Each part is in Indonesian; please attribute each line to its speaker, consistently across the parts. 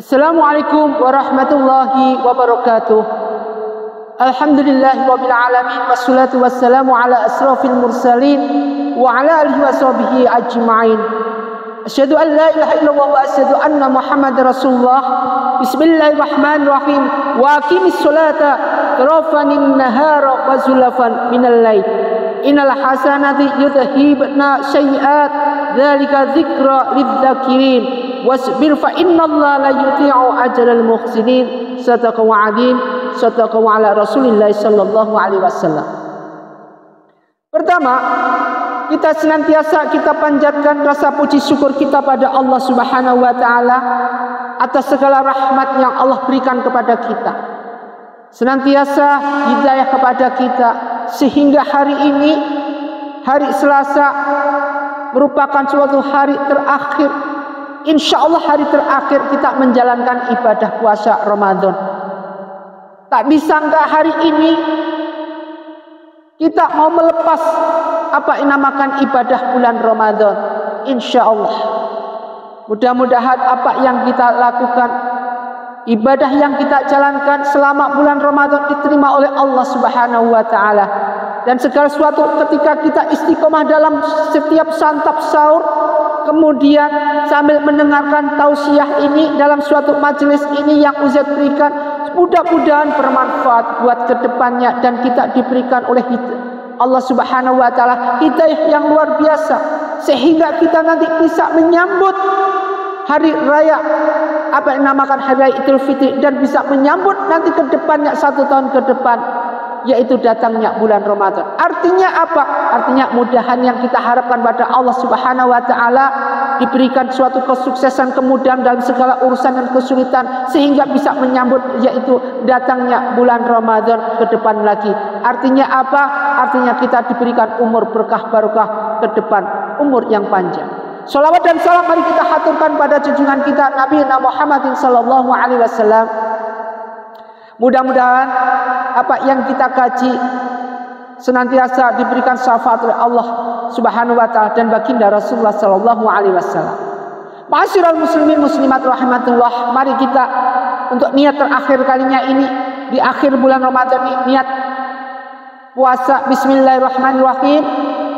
Speaker 1: Assalamualaikum warahmatullahi wabarakatuh. Alhamdulillahirabbil alamin wassalatu wassalamu ala asrofil mursalin wa ala alihi washabihi ajma'in. Asyhadu an la ilaha illallah wa asyhadu anna Muhammadar Rasulullah. Bismillahirrahmanirrahim. Wa aqimis sholata tarafanin nahara wa zulafan minal lail. Innal hasanati yudhhibna sayyi'at dzalika dzikra lidzakirin. Wasbir fa innallaha la yudhi'u ajral muhsinin. Sadaqa wa'adin, sadaqa wa ala Rasulillah sallallahu alaihi wasallam. Pertama, kita senantiasa kita panjatkan rasa puji syukur kita pada Allah Subhanahu wa taala atas segala rahmat yang Allah berikan kepada kita. Senantiasa hidayah kepada kita sehingga hari ini, hari Selasa, merupakan suatu hari terakhir. Insya Allah hari terakhir kita menjalankan ibadah puasa Ramadan. Tak disangka hari ini kita mau melepas apa yang dinamakan ibadah bulan Ramadan. Insya Allah mudah-mudahan apa yang kita lakukan, ibadah yang kita jalankan selama bulan Ramadan diterima oleh Allah Subhanahu wa taala. Dan segala sesuatu ketika kita istiqomah dalam setiap santap sahur, kemudian sambil mendengarkan tausiah ini dalam suatu majelis ini yang Ustaz berikan, mudah-mudahan bermanfaat buat kedepannya dan kita diberikan oleh Allah Subhanahu wa taala hidayah yang luar biasa sehingga kita nanti bisa menyambut hari raya apa yang dinamakan hari raya Idul Fitri dan bisa menyambut nanti kedepannya 1 tahun ke depan, yaitu datangnya bulan Ramadan. Artinya apa? Artinya mudahan yang kita harapkan pada Allah Subhanahu wa taala diberikan suatu kesuksesan, kemudahan dalam segala urusan dan kesulitan sehingga bisa menyambut yaitu datangnya bulan Ramadan ke depan lagi. Artinya apa? Artinya kita diberikan umur berkah barokah ke depan, umur yang panjang. Shalawat dan salam mari kita haturkan pada junjungan kita Nabi Muhammad sallallahu alaihi wasallam. Mudah-mudahan apa yang kita kaji senantiasa diberikan syafaat oleh Allah Subhanahu wa taala dan baginda Rasulullah sallallahu alaihi wasallam. Ma'asyiral muslimin muslimat rahimatullah, mari kita untuk niat terakhir kalinya ini di akhir bulan Ramadan ini, niat puasa. Bismillahirrahmanirrahim.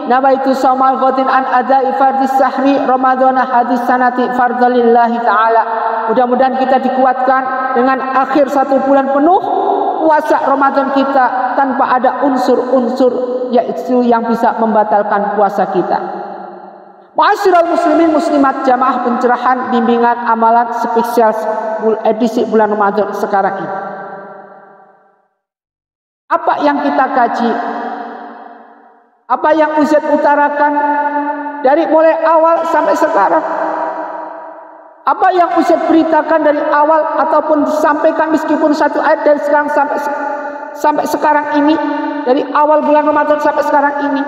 Speaker 1: Nawaitu shaumal ghadin an ada'i fardis sahri ramadhana hadis sanati fardalillahi taala. Mudah-mudahan kita dikuatkan dengan akhir 1 bulan penuh puasa Ramadan kita tanpa ada unsur-unsur yaitu yang bisa membatalkan puasa kita. Ma'asyiral muslimin muslimat jamaah pencerahan bimbingan amalan spesial edisi bulan Ramadan sekarang ini. Apa yang kita kaji? Apa yang Ustaz utarakan dari mulai awal sampai sekarang? Apa yang Ustaz beritakan dari awal ataupun disampaikan meskipun 1 ayat dari sekarang sampai sekarang ini, dari awal bulan Ramadan sampai sekarang ini.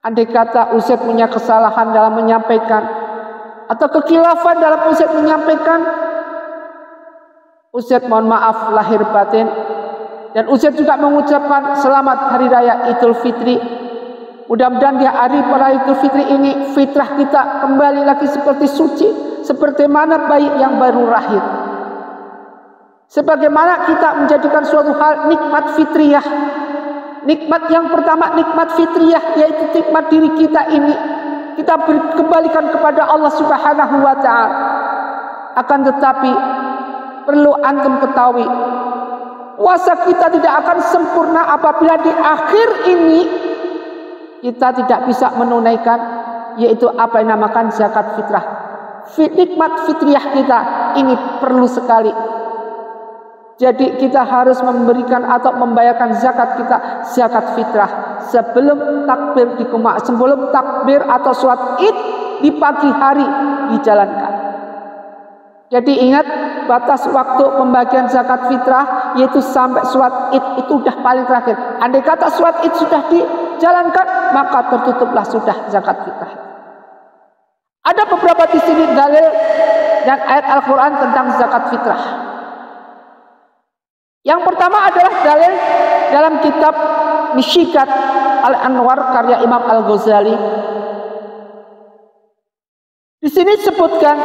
Speaker 1: Andai kata Ustaz punya kesalahan dalam menyampaikan atau kekhilafan dalam Ustaz menyampaikan, Ustaz mohon maaf lahir batin. Dan Ustaz juga mengucapkan selamat Hari Raya Idul Fitri. Mudah-mudahan di hari raya Idul Fitri ini fitrah kita kembali lagi seperti suci, seperti mana bayi yang baru lahir. Sebagaimana kita menjadikan suatu hal nikmat fitriyah. Nikmat yang pertama, nikmat fitriyah, yaitu nikmat diri kita ini kita kembalikan kepada Allah Subhanahu wa taala. Akan tetapi perlu antum ketahui, puasa kita tidak akan sempurna apabila di akhir ini kita tidak bisa menunaikan yaitu apa yang dinamakan zakat fitrah. Nikmat fitriyah kita ini perlu sekali. Jadi kita harus memberikan atau membayarkan zakat kita, zakat fitrah sebelum takbir sebelum takbir atau sholat Id di pagi hari dijalankan. Jadi ingat batas waktu pembagian zakat fitrah yaitu sampai sholat Id, itu sudah paling terakhir. Andai kata sholat Id sudah dijalankan, maka tertutuplah sudah zakat fitrah. Ada beberapa di sini dalil dan ayat Al-Quran tentang zakat fitrah. Yang pertama adalah dalil dalam kitab Mishikat Al-Anwar karya Imam Al-Ghazali. Di sini disebutkan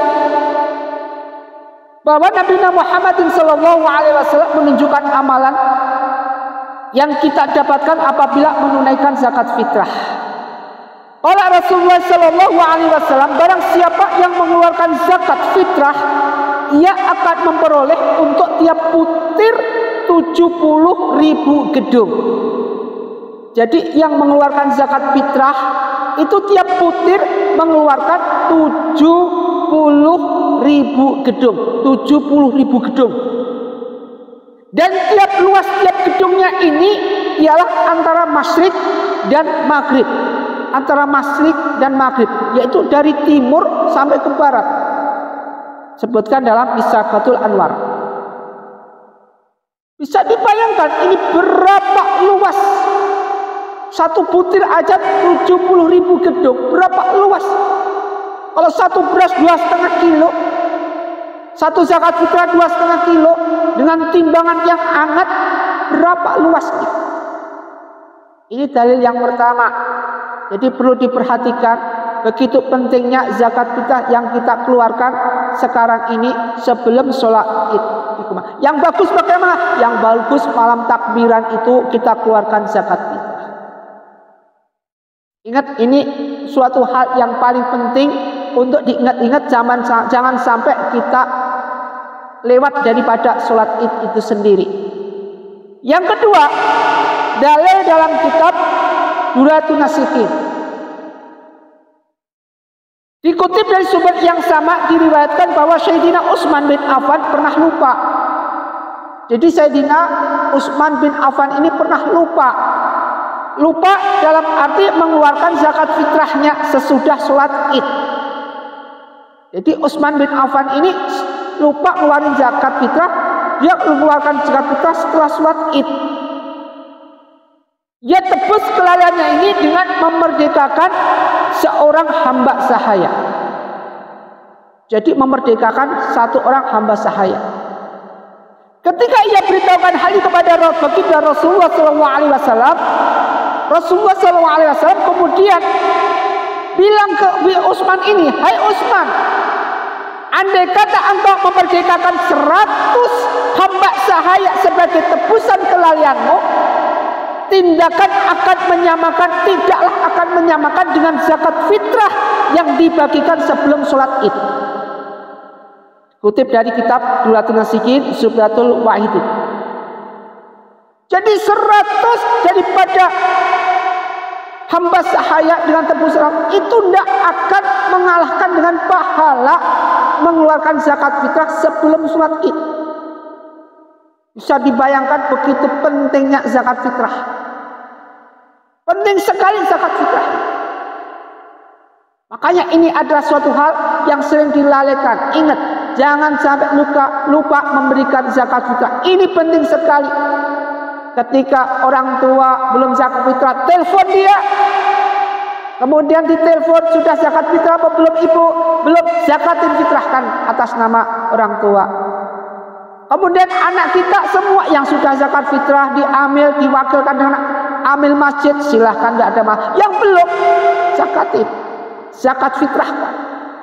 Speaker 1: bahwa Nabi Muhammad SAW menunjukkan amalan yang kita dapatkan apabila menunaikan zakat fitrah. Qala Rasulullah SAW, barang siapa yang mengeluarkan zakat fitrah, ia akan memperoleh untuk tiap butir 70.000 gedung. Jadi yang mengeluarkan zakat fitrah itu tiap butir mengeluarkan 70.000 gedung, 70.000 gedung. Dan tiap luas tiap gedungnya ini ialah antara masyrik dan maghrib, antara masyrik dan maghrib, yaitu dari timur sampai ke barat. Sebutkan dalam Misakatul Anwar. Bisa dibayangkan ini berapa luas. Satu butir aja 70.000 gedung, berapa luas? Kalau satu beras 2,5 kilo, satu zakat fitrah 2,5 kilo dengan timbangan yang hangat, berapa luasnya? Ini dalil yang pertama. Jadi perlu diperhatikan begitu pentingnya zakat fitrah yang kita keluarkan sekarang ini sebelum sholat Id. Yang bagus bagaimana? Yang bagus malam takbiran itu kita keluarkan zakat fitrah. Ingat, ini suatu hal yang paling penting untuk diingat-ingat, jangan sampai kita lewat daripada sholat Id itu sendiri. Yang kedua, dalil dalam kitab Duratun Nasihin. Dikutip dari sumber yang sama, diriwayatkan bahwa Sayyidina Utsman bin Affan pernah lupa. Jadi Sayyidina Utsman bin Affan ini pernah lupa. Lupa dalam arti mengeluarkan zakat fitrahnya sesudah sholat Id. Jadi Utsman bin Affan ini lupa ngeluarin zakat fitrah, dia mengeluarkan zakat fitrah setelah sholat Id. Dia tebus kelalaiannya ini dengan memerdekakan seorang hamba sahaya. Jadi memerdekakan satu orang hamba sahaya. Ketika ia beritahukan hal ini kepada Rasulullah SAW, Rasulullah SAW kemudian bilang ke Utsman ini, hai Utsman, andai kata engkau memerdekakan 100 hamba sahaya sebagai tebusan kelalaianmu, tidaklah akan menyamakan dengan zakat fitrah yang dibagikan sebelum sholat Id. Kutip dari kitab Duratun Nasihin, Subdatul Wahidin. Jadi 100 daripada hamba sahaya dengan tebusan itu tidak akan mengalahkan dengan pahala mengeluarkan zakat fitrah sebelum sholat Id. Bisa dibayangkan begitu pentingnya zakat fitrah. Penting sekali zakat fitrah. Makanya ini adalah suatu hal yang sering dilalaikan. Ingat, jangan sampai lupa memberikan zakat fitrah. Ini penting sekali. Ketika orang tua belum zakat fitrah, telepon dia. Kemudian ditelepon, sudah zakat fitrah apa belum ibu? Belum, zakatin fitrahkan atas nama orang tua. Kemudian anak kita semua yang sudah zakat fitrah diambil, diwakilkan dengan amil masjid, silahkan, tidak ada masalah. Yang belum, zakatin, zakat fitrahkan.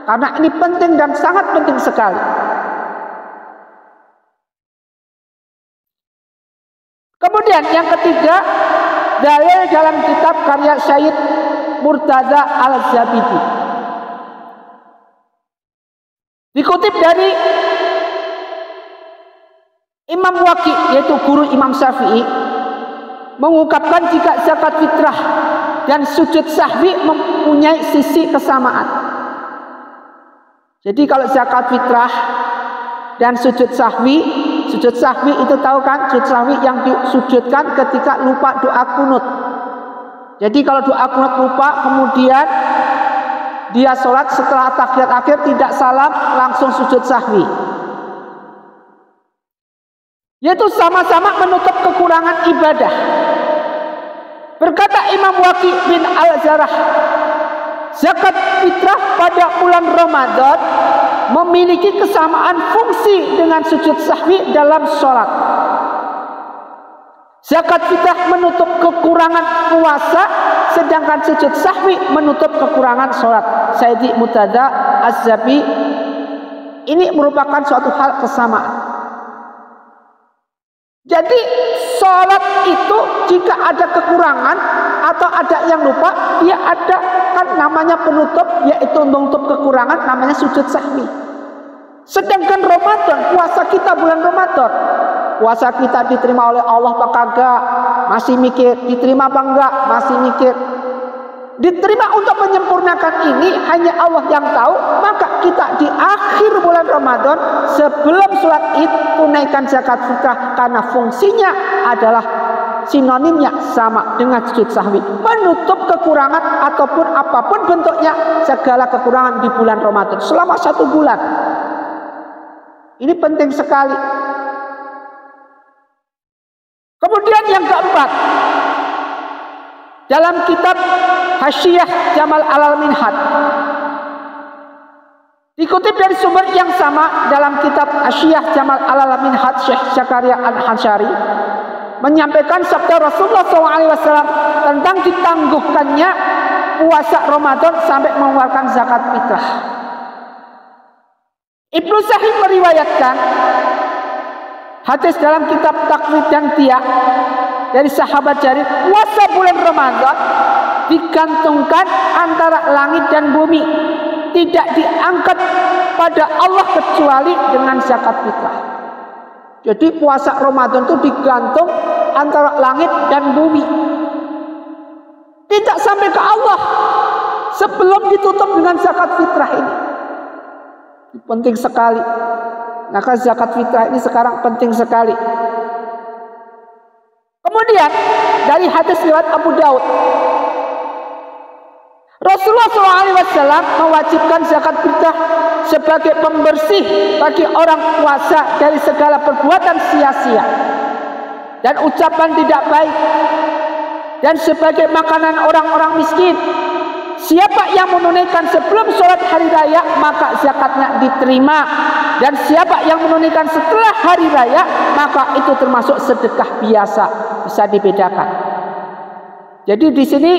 Speaker 1: Karena ini penting dan sangat penting sekali. Kemudian yang ketiga, dalil dalam kitab karya Syed Murtaza Al-Zabidi. Dikutip dari Imam Waqi, yaitu guru Imam Syafi'i, mengungkapkan jika zakat fitrah dan sujud sahwi mempunyai sisi kesamaan. Jadi kalau zakat fitrah dan sujud sahwi itu tahu kan, sujud sahwi yang disujudkan ketika lupa doa kunut. Jadi kalau doa kunut lupa, kemudian dia sholat setelah tahiyat akhir tidak salam, langsung sujud sahwi. Yaitu sama-sama menutup kekurangan ibadah. Berkata Imam Waqi bin Al-Zarah, zakat fitrah pada bulan Ramadan memiliki kesamaan fungsi dengan sujud sahwi dalam sholat. Zakat fitrah menutup kekurangan puasa, sedangkan sujud sahwi menutup kekurangan sholat. Sayyidi Murtaza Az-Zabidi Ini merupakan suatu hal kesamaan. Jadi sholat itu jika ada kekurangan atau ada yang lupa, dia ada kan namanya penutup, yaitu menutup kekurangan, namanya sujud sahwi. Sedangkan Ramadan, puasa kita bulan Ramadan, puasa kita diterima oleh Allah apa kagak, masih mikir. Diterima apa enggak, masih mikir. Diterima untuk menyempurnakan ini hanya Allah yang tahu. Maka kita di akhir bulan Ramadan sebelum sholat Id tunaikan zakat fitrah, karena fungsinya adalah sinonimnya sama dengan sujud sahwi, menutup kekurangan ataupun apapun bentuknya segala kekurangan di bulan Ramadan selama 1 bulan. Ini penting sekali. Kemudian yang keempat, dalam kitab Hasyiah Jamal Al-Minhaj, dikutip dari sumber yang sama dalam kitab Hasyiah Jamal Al-Minhaj, Syekh Zakaria Al-Hansyari menyampaikan sabda Rasulullah SAW tentang ditangguhkannya puasa Ramadan sampai mengeluarkan zakat fitrah. Ibnu Sahih meriwayatkan hadis dalam kitab Takwid dan Tiyak dari sahabat Jarir, puasa bulan Ramadan digantungkan antara langit dan bumi, tidak diangkat pada Allah kecuali dengan zakat fitrah. Jadi puasa Ramadan itu digantung antara langit dan bumi, tidak sampai ke Allah sebelum ditutup dengan zakat fitrah ini. Penting sekali. Maka zakat fitrah ini sekarang penting sekali. Kemudian dari hadis riwayat Abu Daud, Rasulullah SAW mewajibkan zakat fitrah sebagai pembersih bagi orang puasa dari segala perbuatan sia-sia dan ucapan tidak baik, dan sebagai makanan orang-orang miskin. Siapa yang menunaikan sebelum sholat hari raya, maka zakatnya diterima. Dan siapa yang menunaikan setelah hari raya, maka itu termasuk sedekah biasa, bisa dibedakan. Jadi di sini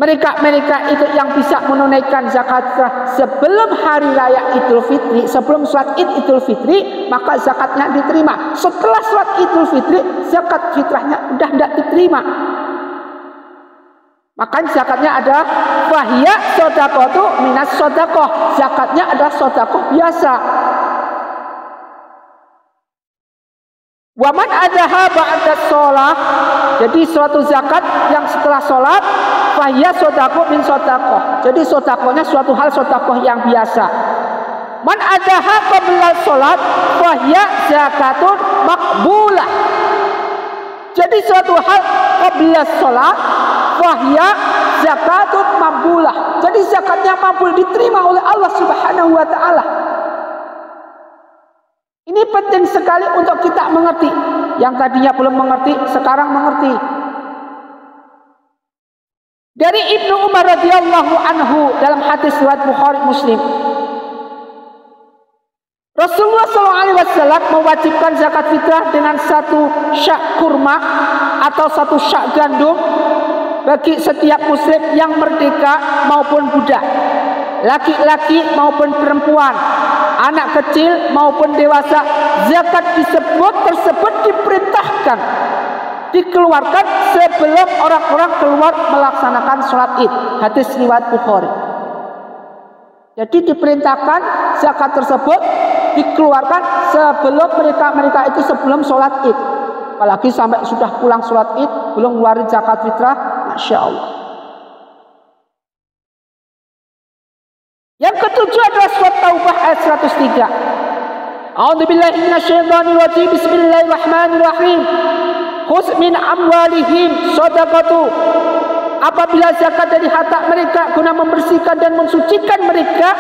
Speaker 1: mereka itu yang bisa menunaikan zakat fitrah sebelum hari raya Idul Fitri, sebelum sholat Id Idul Fitri, maka zakatnya diterima. Setelah sholat Idul Fitri, zakat fitrahnya udah tidak diterima. Maka zakatnya adalah fahiyya shadaqatu minas shadaqah. Zakatnya adalah sedekah biasa. Wa man adaha ba'da shalah. Jadi suatu zakat yang setelah sholat, fahiyya shadaqatu min shadaqah. Jadi sedekahnya suatu hal sedekah yang biasa. Man adaha qabla sholat, fahiyya zakatun maqbulah. Jadi suatu hal qabla sholat, wahya zakatun maqbulah. Jadi zakatnya maqbul, diterima oleh Allah Subhanahu wa taala. Ini penting sekali untuk kita mengerti. Yang tadinya belum mengerti, sekarang mengerti. Dari Ibnu Umar radhiyallahu anhu dalam hadis riwayat Bukhari Muslim, Rasulullah SAW mewajibkan zakat fitrah dengan 1 syak kurma atau 1 syak gandum bagi setiap muslim yang merdeka maupun budak, laki-laki maupun perempuan, anak kecil maupun dewasa. Zakat tersebut diperintahkan dikeluarkan sebelum orang-orang keluar melaksanakan sholat Id. Hadis riwayat Bukhari. Jadi diperintahkan zakat tersebut dikeluarkan sebelum mereka itu sebelum sholat Id. Apalagi sampai sudah pulang sholat Id belum ngeluarin zakat fitrah, Masya Allah. Yang ketujuh adalah surat Taubah ayat 103. A'udzubillahi minasyaitonir rajim. Bismillahirrahmanirrahim. Khudz min amwalihim shadaqatu. Apabila zakat dari harta mereka guna membersihkan dan mensucikan mereka,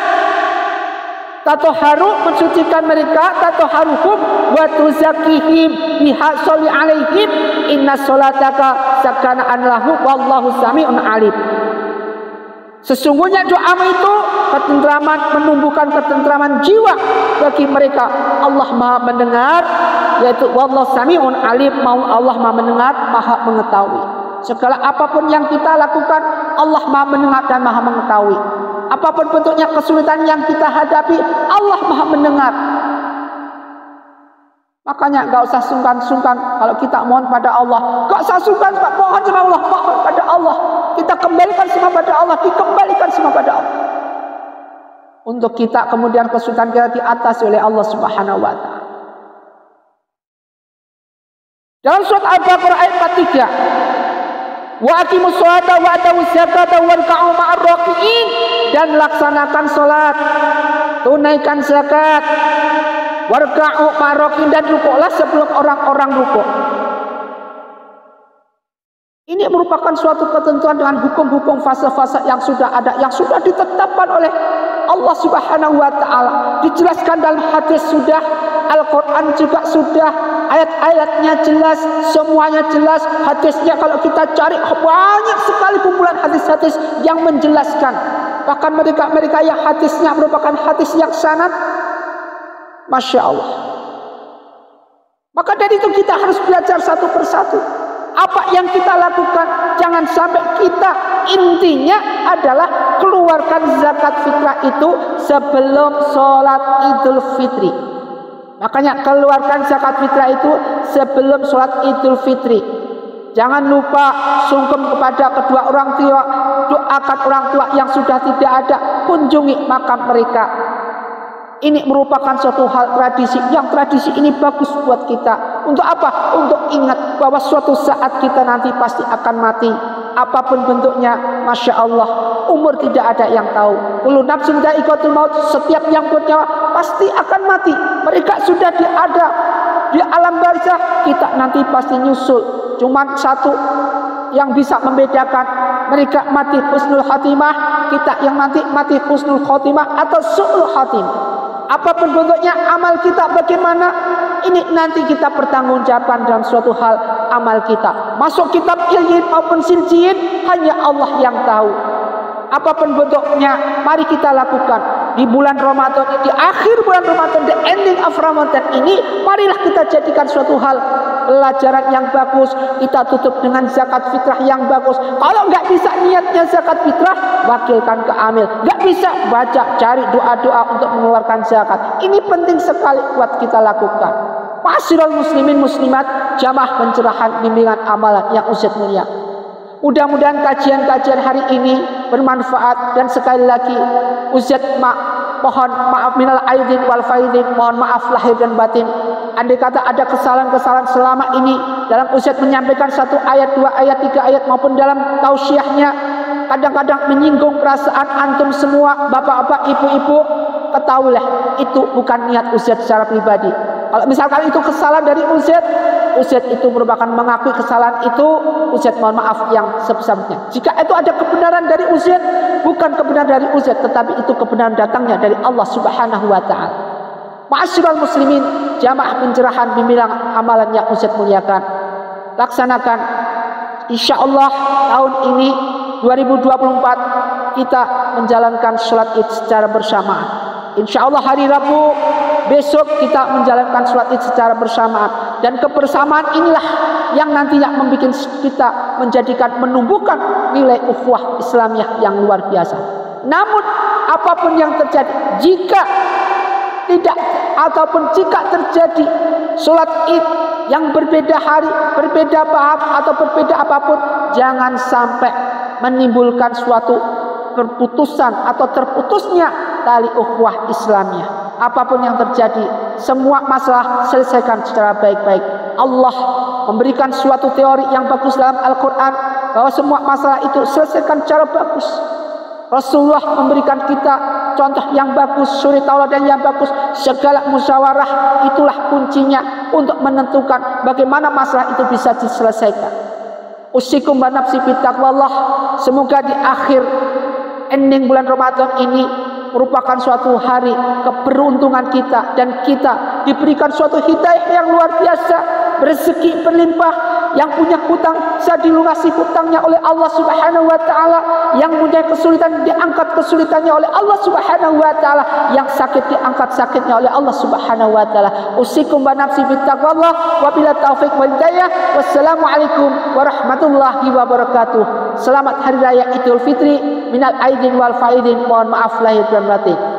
Speaker 1: tatoharu, mensucikan mereka, tatoharuhum wa tuzakihim biha sholli alaihim inna sholataka sakana'an lahu wallahu sami'un alim. Sesungguhnya doamu itu ketentraman, menumbuhkan ketentraman jiwa bagi mereka. Allah Maha mendengar, yaitu wallahu sami'un alim, Allah Maha mendengar, Maha mengetahui. Segala apapun yang kita lakukan, Allah Maha mendengar dan Maha mengetahui. Apapun bentuknya kesulitan yang kita hadapi, Allah Maha mendengar. Makanya nggak usah sungkan-sungkan kalau kita mohon pada Allah. Nggak usah sungkan, mohon sama Allah, mohon pada Allah. Kita kembalikan semua pada Allah, dikembalikan semua pada Allah. Untuk kita kemudian kesulitan kita diatasi oleh Allah Subhanahu wa Ta'ala. Dalam surat Al-Baqarah ayat 43, wa aqimus sholata wa atawuz zakata warka'u ma'ar raki'in, dan laksanakan salat, tunaikan zakat, warka'u ma'ar raki'in, dan rukuklah sebelum orang-orang rukuk. Ini merupakan suatu ketentuan dengan hukum-hukum fase-fase yang sudah ada, yang sudah ditetapkan oleh Allah Subhanahu wa Ta'ala. Dijelaskan dalam hadis sudah, Al-Quran juga sudah, ayat-ayatnya jelas, semuanya jelas. Hadisnya kalau kita cari banyak sekali kumpulan hadis-hadis yang menjelaskan. Bahkan mereka yang hadisnya merupakan hadis yang sanad, Masya Allah. Maka dari itu kita harus belajar satu persatu. Apa yang kita lakukan, jangan sampai kita, intinya adalah keluarkan zakat fitrah itu sebelum sholat Idul Fitri. Makanya keluarkan zakat fitrah itu sebelum sholat Idul Fitri. Jangan lupa sungkem kepada kedua orang tua, doakan orang tua yang sudah tidak ada, kunjungi makam mereka. Ini merupakan suatu hal tradisi, yang tradisi ini bagus buat kita. Untuk apa? Untuk ingat bahwa suatu saat kita nanti pasti akan mati. Apapun bentuknya, Masya Allah, umur tidak ada yang tahu. Kullu nafsin dha'iqatul maut, setiap yang bernyawa pasti akan mati. Mereka sudah ada di alam barzakh, kita nanti pasti nyusul. Cuman satu yang bisa membedakan, mereka mati husnul khatimah, kita yang nanti mati husnul khatimah atau su'ul khatimah. Apapun bentuknya amal kita bagaimana, ini nanti kita pertanggungjawabkan dalam suatu hal amal kita. Masuk kitab ilyin maupun siljiin, hanya Allah yang tahu. Apapun bentuknya, mari kita lakukan. Di bulan Ramadan, di akhir bulan Ramadan, the ending of Ramadan ini, marilah kita jadikan suatu hal pelajaran yang bagus. Kita tutup dengan zakat fitrah yang bagus. Kalau nggak bisa niatnya zakat fitrah, wakilkan ke amil. Nggak bisa, baca, cari doa-doa untuk mengeluarkan zakat. Ini penting sekali buat kita lakukan. Ma'asyiral muslimin muslimat, jamaah pencerahan bimbingan amalan yang usia mulia. Mudah-mudahan kajian-kajian hari ini bermanfaat, dan sekali lagi Ustaz mohon maaf minal aidin wal faidin, mohon maaf lahir dan batin. Andai kata ada kesalahan-kesalahan selama ini dalam Ustaz menyampaikan satu ayat, dua ayat, tiga ayat maupun dalam tausiahnya kadang-kadang menyinggung perasaan antum semua, bapak-bapak, ibu-ibu, ketahuilah itu bukan niat Ustaz secara pribadi. Kalau misalkan itu kesalahan dari Ustaz itu merupakan mengakui kesalahan itu, Ustaz mohon maaf yang sebesar-besarnya. Jika itu ada kebenaran dari Ustaz, bukan kebenaran dari Ustaz, tetapi itu kebenaran datangnya dari Allah Subhanahu wa Ta'ala. Ma'asyiral muslimin, jamaah pencerahan bimbingan amalan yang Ustaz muliakan, laksanakan. Insya Allah tahun ini 2024 kita menjalankan sholat Id secara bersamaan. Insya Allah hari Rabu besok kita menjalankan sholat Id secara bersamaan, dan kebersamaan inilah yang nantinya membuat kita menumbuhkan nilai ukhuwah Islamiyah yang luar biasa. Namun apapun yang terjadi, jika terjadi sholat Id yang berbeda hari, berbeda paham atau berbeda apapun, jangan sampai menimbulkan suatu perputusan atau terputusnya tali ukhuwah Islamiyah. Apapun yang terjadi, semua masalah selesaikan secara baik-baik. Allah memberikan suatu teori yang bagus dalam Al-Quran, bahwa semua masalah itu selesaikan secara bagus. Rasulullah memberikan kita contoh yang bagus, suri tauladan yang bagus. Segala musyawarah itulah kuncinya untuk menentukan bagaimana masalah itu bisa diselesaikan. Usikum wa nafsi bittaqwallah. Semoga di akhir ending bulan Ramadan ini merupakan suatu hari keberuntungan kita, dan kita diberikan suatu hidayah yang luar biasa, rezeki berlimpah. Yang punya hutang bisa dilunasi hutangnya oleh Allah Subhanahu wa Ta'ala, yang punya kesulitan diangkat kesulitannya oleh Allah Subhanahu wa Ta'ala, yang sakit diangkat sakitnya oleh Allah Subhanahu wa Ta'ala. Usikum wa nafsi bittaqwallah, wa bila taufiq wal hidayah. Wassalamualaikum warahmatullahi wabarakatuh. Selamat hari raya Idul Fitri. minal aidin wal faidin, mohon maaf lahir dan batin.